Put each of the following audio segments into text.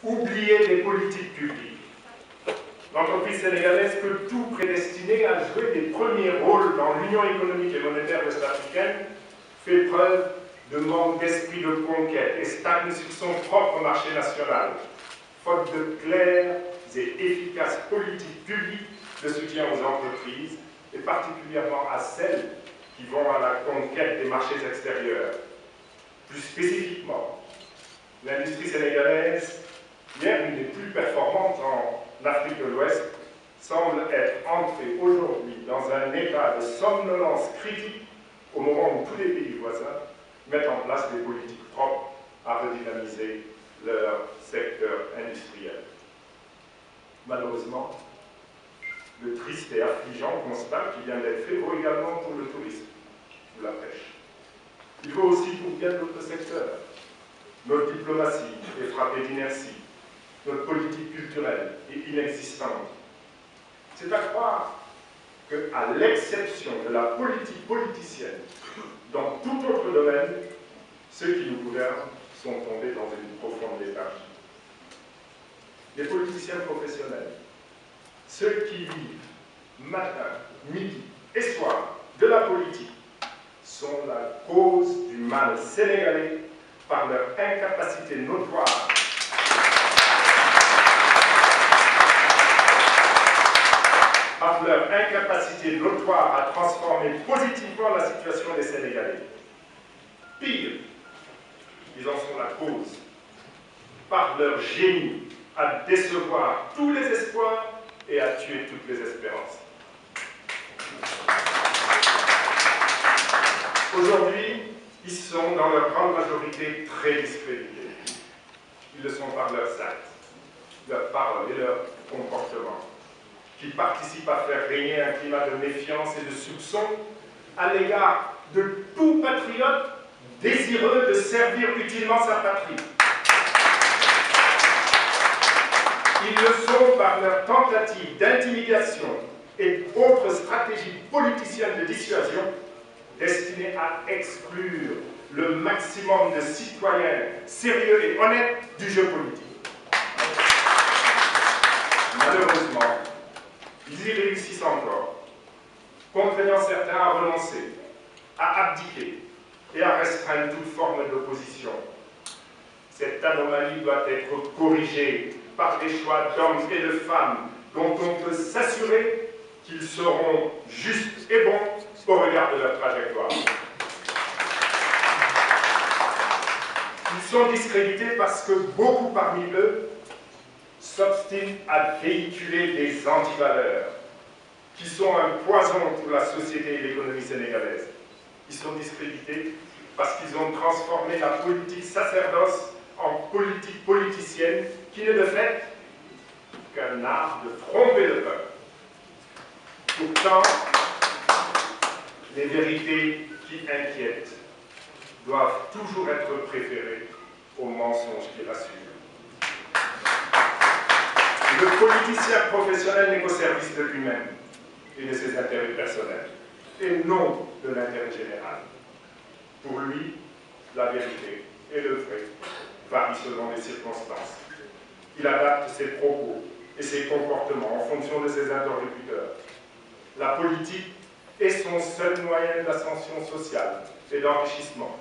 oublier des politiques publiques. L'entreprise sénégalaise peut tout prédestiner à jouer des premiers rôles dans l'Union économique et monétaire ouest-africaine, fait preuve de manque d'esprit de conquête et stagne sur son propre marché national, faute de claires et efficaces politiques publiques de soutien aux entreprises, et particulièrement à celles qui vont à la conquête des marchés extérieurs. Plus spécifiquement, l'industrie sénégalaise, hier une des plus performantes en Afrique de l'Ouest, semble être entrée aujourd'hui dans un état de somnolence critique au moment où tous les pays voisins mettent en place des politiques propres à redynamiser leur secteur industriel. Malheureusement, le triste et affligeant constat qui vient d'être fait vaut également pour le tourisme ou la pêche. Il vaut aussi pour bien d'autres secteurs. Notre diplomatie est frappée d'inertie. Notre politique culturelle est inexistante. C'est à croire qu'à l'exception de la politique politicienne, dans tout autre domaine, ceux qui nous gouvernent sont tombés dans une profonde léthargie. Les politiciens professionnels, ceux qui vivent matin, midi et soir de la politique, sont la cause du mal sénégalais par leur incapacité notoire à transformer positivement la situation des Sénégalais. Pire, ils en sont la cause par leur génie à décevoir tous les espoirs et à tuer toutes les espérances. Aujourd'hui, ils sont dans leur grande majorité très discrédités. Ils le sont par leurs actes, leurs paroles et leurs comportements, qui participent à faire régner un climat de méfiance et de soupçon à l'égard de tout patriote désireux de servir utilement sa patrie. Ils le sont par leur tentative d'intimidation et autres stratégies politiciennes de dissuasion destinées à exclure le maximum de citoyens sérieux et honnêtes du jeu politique. Malheureusement, ils y réussissent encore, contraignant certains à renoncer, à abdiquer et à restreindre toute forme d'opposition. Cette anomalie doit être corrigée par des choix d'hommes et de femmes dont on peut s'assurer qu'ils seront justes et bons au regard de leur trajectoire. Ils sont discrédités parce que beaucoup parmi eux s'obstinent à véhiculer des antivaleurs qui sont un poison pour la société et l'économie sénégalaise. Ils sont discrédités parce qu'ils ont transformé la politique sacerdoce en politique politicienne qui n'est de fait qu'un art de tromper le peuple. Pourtant, les vérités qui inquiètent doivent toujours être préférées aux mensonges qui rassurent. Le politicien professionnel n'est qu'au service de lui-même et de ses intérêts personnels, et non de l'intérêt général. Pour lui, la vérité et le vrai varient selon les circonstances. Il adapte ses propos et ses comportements en fonction de ses interlocuteurs. La politique est son seul moyen d'ascension sociale et d'enrichissement.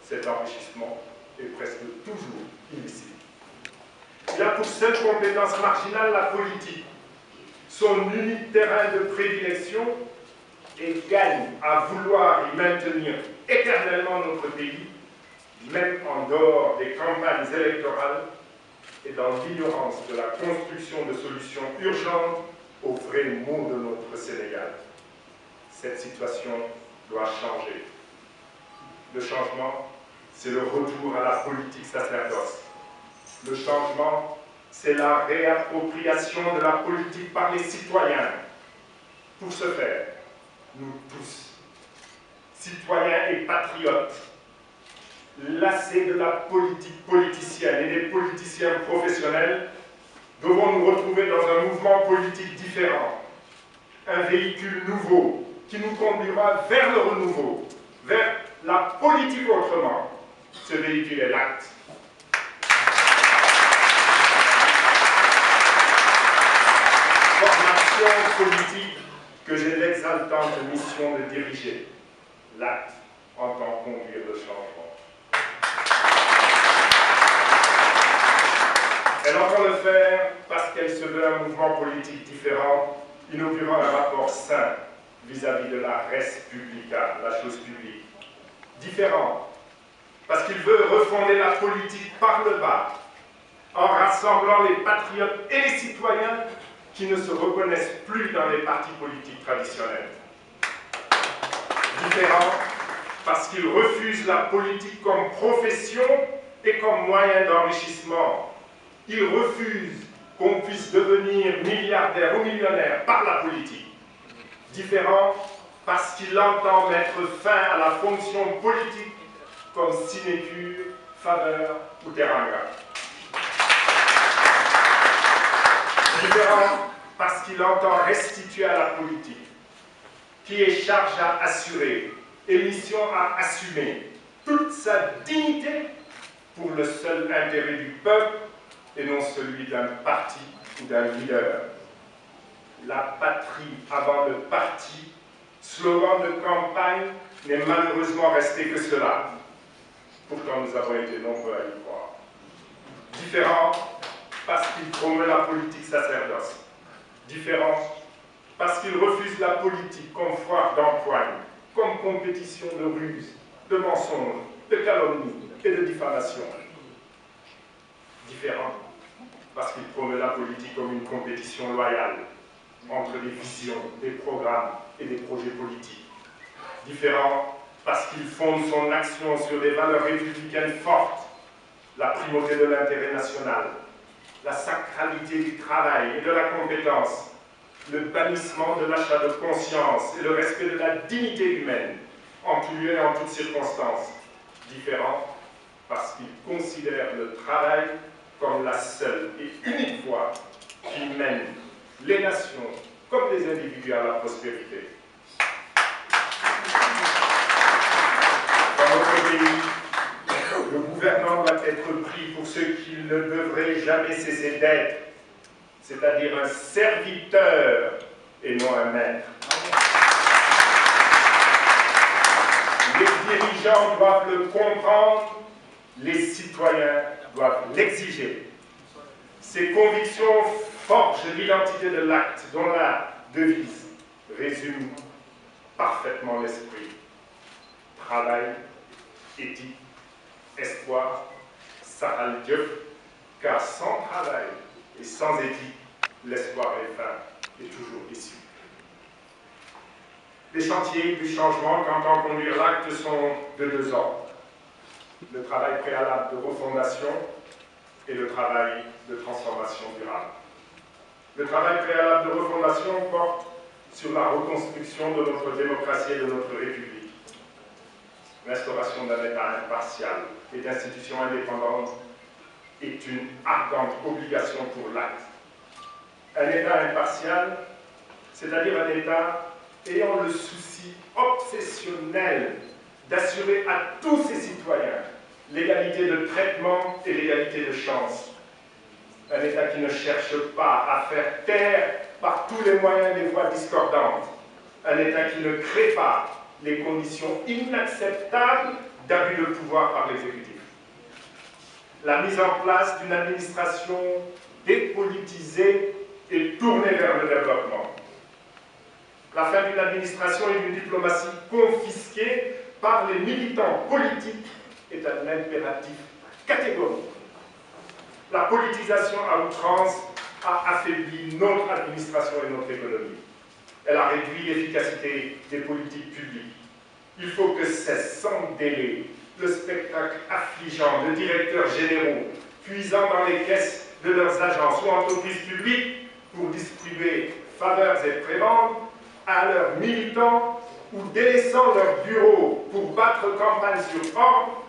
Cet enrichissement est presque toujours illicite. Il a pour seule compétence marginale la politique, son unique terrain de prédilection, et gagne à vouloir y maintenir éternellement notre pays, même en dehors des campagnes électorales et dans l'ignorance de la construction de solutions urgentes aux vrais maux de notre Sénégal. Cette situation doit changer. Le changement, c'est le retour à la politique sacerdoce. Le changement, c'est la réappropriation de la politique par les citoyens. Pour ce faire, nous tous, citoyens et patriotes, lassés de la politique politicienne et des politiciens professionnels, devons nous retrouver dans un mouvement politique différent, un véhicule nouveau qui nous conduira vers le renouveau, vers la politique autrement. Ce véhicule est l'acte. l'action politique que j'ai l'exaltante mission de diriger. L'acte entend conduire le changement. Elle entend le faire parce qu'elle se veut un mouvement politique différent, inaugurant un rapport sain vis-à-vis de la res publica, la chose publique. Différent parce qu'il veut refonder la politique par le bas, en rassemblant les patriotes et les citoyens qui ne se reconnaissent plus dans les partis politiques traditionnels. Différent parce qu'il refuse la politique comme profession et comme moyen d'enrichissement. Il refuse qu'on puisse devenir milliardaire ou millionnaire par la politique. Différent parce qu'il entend mettre fin à la fonction politique comme sinécure, faveur ou teranga. Différent parce qu'il entend restituer à la politique, qui est charge à assurer et mission à assumer, toute sa dignité pour le seul intérêt du peuple et non celui d'un parti ou d'un leader. La patrie avant le parti, slogan de campagne, n'est malheureusement resté que cela. Pourtant, nous avons été nombreux à y croire. Différent parce qu'il promeut la politique sacerdoce. Différent parce qu'il refuse la politique comme foire d'empoigne, comme compétition de ruse, de mensonges, de calomnie et de diffamation. Différent parce qu'il promeut la politique comme une compétition loyale entre des visions, des programmes et des projets politiques. Différent parce qu'il fonde son action sur des valeurs républicaines fortes, la primauté de l'intérêt national, la sacralité du travail et de la compétence, le bannissement de l'achat de conscience et le respect de la dignité humaine, en tout lieu et en toutes circonstances. Différent parce qu'il considère le travail comme la seule et unique voie qui mène les nations comme les individus à la prospérité. Dans notre pays, le gouvernement doit être pris pour ce qu'il ne devrait jamais cesser d'être, c'est-à-dire un serviteur et non un maître. Les dirigeants doivent le comprendre, les citoyens doivent l'exiger. Ces convictions forgent l'identité de l'acte dont la devise résume parfaitement l'esprit. Travail, éthique, espoir, Sahal Diop, car sans travail et sans éthique, l'espoir est vain et toujours déçu. Les chantiers du changement qu'entend conduire l'acte sont de deux ordres. Le travail préalable de refondation et le travail de transformation durable. Le travail préalable de refondation porte sur la reconstruction de notre démocratie et de notre République. L'instauration d'un État impartial et d'institutions indépendantes est une ardente obligation pour l'acte. Un État impartial, c'est-à-dire un État ayant le souci obsessionnel d'assurer à tous ses citoyens l'égalité de traitement et l'égalité de chance. Un État qui ne cherche pas à faire taire par tous les moyens des voix discordantes. Un État qui ne crée pas les conditions inacceptables d'abus de pouvoir par l'exécutif. La mise en place d'une administration dépolitisée et tournée vers le développement. La fin d'une administration et d'une diplomatie confisquée par les militants politiques est un impératif catégorique. La politisation à outrance a affaibli notre administration et notre économie. Elle a réduit l'efficacité des politiques publiques. Il faut que cesse sans délai le spectacle affligeant de directeurs généraux puisant dans les caisses de leurs agences ou entreprises publiques pour distribuer faveurs et prébendes à leurs militants ou délaissant leurs bureaux pour battre campagne sur ordre